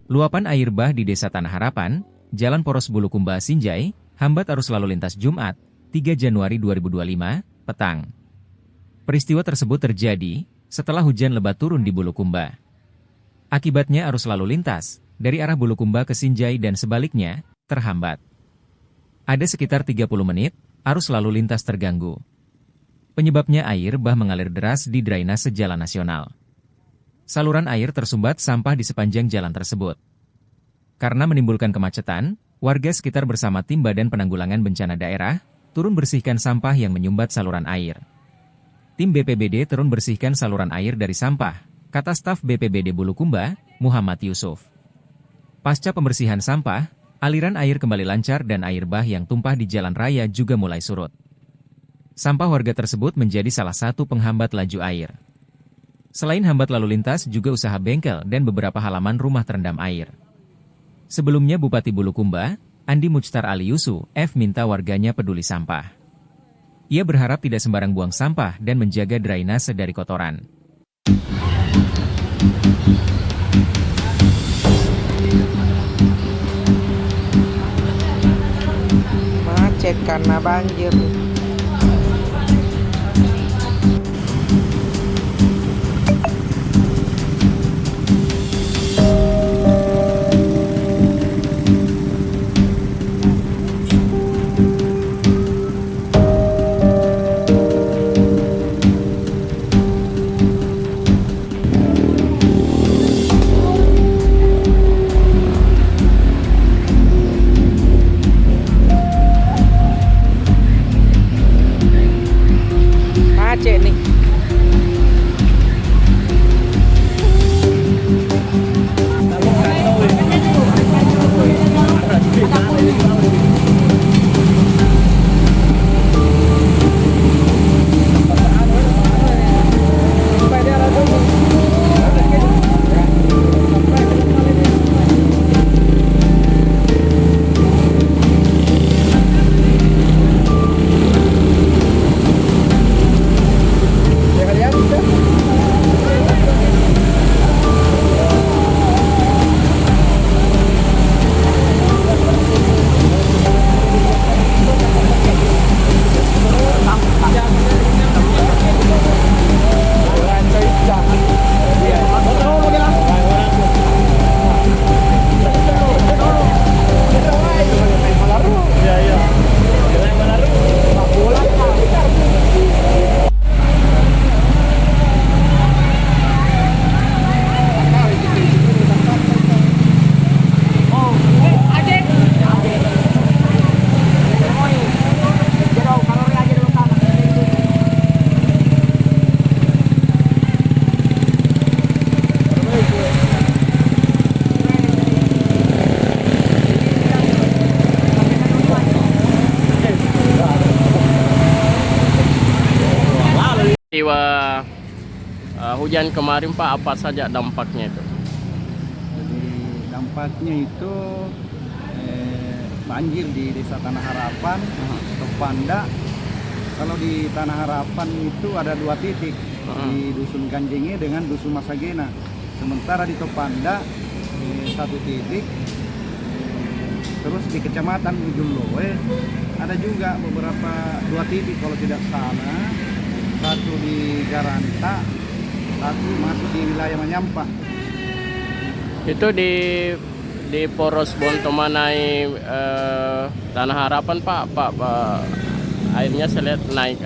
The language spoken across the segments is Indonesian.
Luapan air bah di Desa Tanah Harapan, Jalan Poros Bulukumba Sinjai, hambat arus lalu lintas Jumat, 3 Januari 2025, petang. Peristiwa tersebut terjadi setelah hujan lebat turun di Bulukumba. Akibatnya arus lalu lintas dari arah Bulukumba ke Sinjai dan sebaliknya terhambat. Ada sekitar 30 menit, arus lalu lintas terganggu. Penyebabnya air bah mengalir deras di drainase jalan nasional. Saluran air tersumbat sampah di sepanjang jalan tersebut. Karena menimbulkan kemacetan, warga sekitar bersama tim Badan Penanggulangan Bencana Daerah turun bersihkan sampah yang menyumbat saluran air. Tim BPBD turun bersihkan saluran air dari sampah, kata staf BPBD Bulukumba, Muhammad Yusuf. Pasca pembersihan sampah, aliran air kembali lancar dan air bah yang tumpah di jalan raya juga mulai surut. Sampah warga tersebut menjadi salah satu penghambat laju air. Selain hambat lalu lintas juga usaha bengkel dan beberapa halaman rumah terendam air. Sebelumnya Bupati Bulukumba, Andi Muchtar Ali Yusu, minta warganya peduli sampah. Ia berharap tidak sembarang buang sampah dan menjaga drainase dari kotoran. Macet karena banjir. Macet nih. Peristiwa hujan kemarin Pak, apa saja dampaknya itu? Jadi dampaknya itu banjir di Desa Tanah Harapan, Topanda. Kalau di Tanah Harapan itu ada 2 titik, di Dusun Ganjenge dengan Dusun Masagena. Sementara di Topanda 1 titik. Terus di Kecamatan Ujung Loe ada juga beberapa 2 titik kalau tidak salah. 1 di Garanta, 1 masuk di wilayah Manyampah. Itu di Poros Bontomanai Tanah Harapan Pak, airnya saya lihat naik.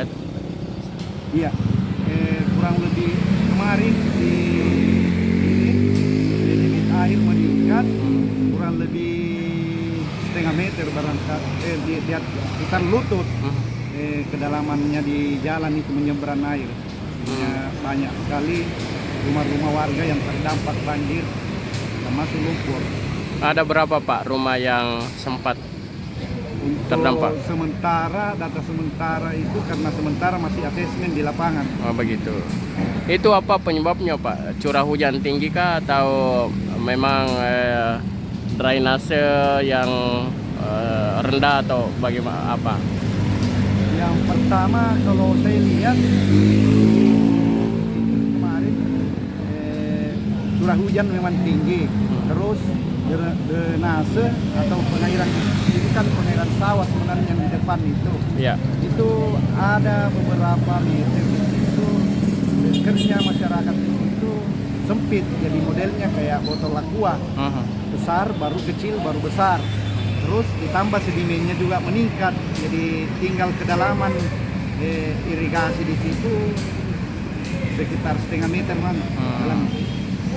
Iya, kurang lebih kemarin di debit air meningkat kurang lebih setengah meter barangkali di sekitar lutut. Kedalamannya di jalan itu menyeberang air. Banyak sekali rumah-rumah warga yang terdampak banjir termasuk lumpur. Ada berapa Pak rumah yang sempat terdampak? Sementara data sementara itu karena sementara masih asesmen di lapangan. Oh begitu. Itu apa penyebabnya Pak? Curah hujan tinggi kah atau memang drainase yang rendah atau bagaimana apa? Yang pertama kalau saya lihat kemarin curah hujan memang tinggi. Terus drainase atau pengairan ini kan pengairan sawah sebenarnya yang di depan itu. Ya. Itu ada beberapa meter di situ. Kerja masyarakat di situ sempit, jadi modelnya kayak botol aqua. Besar, baru kecil, baru besar. Terus ditambah sedimennya juga meningkat, jadi tinggal kedalaman irigasi di situ sekitar setengah meter dalam.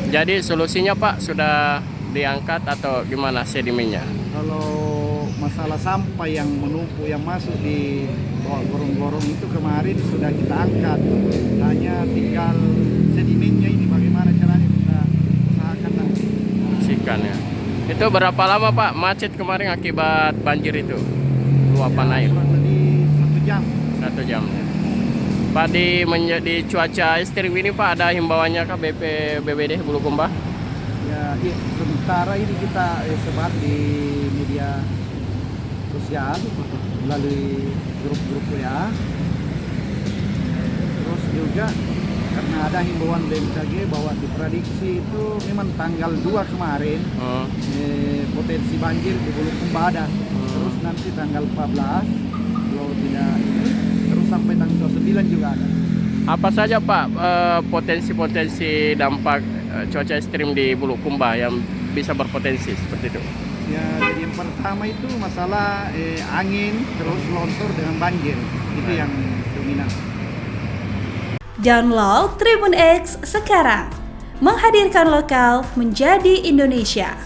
Jadi solusinya Pak sudah diangkat atau gimana sedimennya? Kalau masalah sampah yang menumpuk yang masuk di bawah gorong-gorong itu kemarin sudah kita angkat, hanya tinggal sedimennya ini bagaimana caranya kita usahakan nanti. Bersihkan ya. Itu berapa lama Pak macet kemarin akibat banjir itu? Luapan air. Kurang lebih 1 jam. 1 jam. Pak di cuaca ekstrim ini Pak ada himbauannya kah BPBD Bulukumba? Ya, iya, sementara ini kita sebar di media sosial melalui grup-grup WA. Terus juga karena ada himbauan BMKG bahwa diprediksi itu memang tanggal 2 kemarin potensi banjir di Bulukumba ada. Terus nanti tanggal 14 kalau tidak ini terus sampai tanggal 9 juga ada. Apa saja Pak potensi-potensi dampak cuaca ekstrim di Bulukumba yang bisa berpotensi seperti itu? Ya, jadi yang pertama itu masalah angin, terus longsor dengan banjir. Itu yang dominan. Download Tribun X sekarang. Menghadirkan lokal menjadi Indonesia.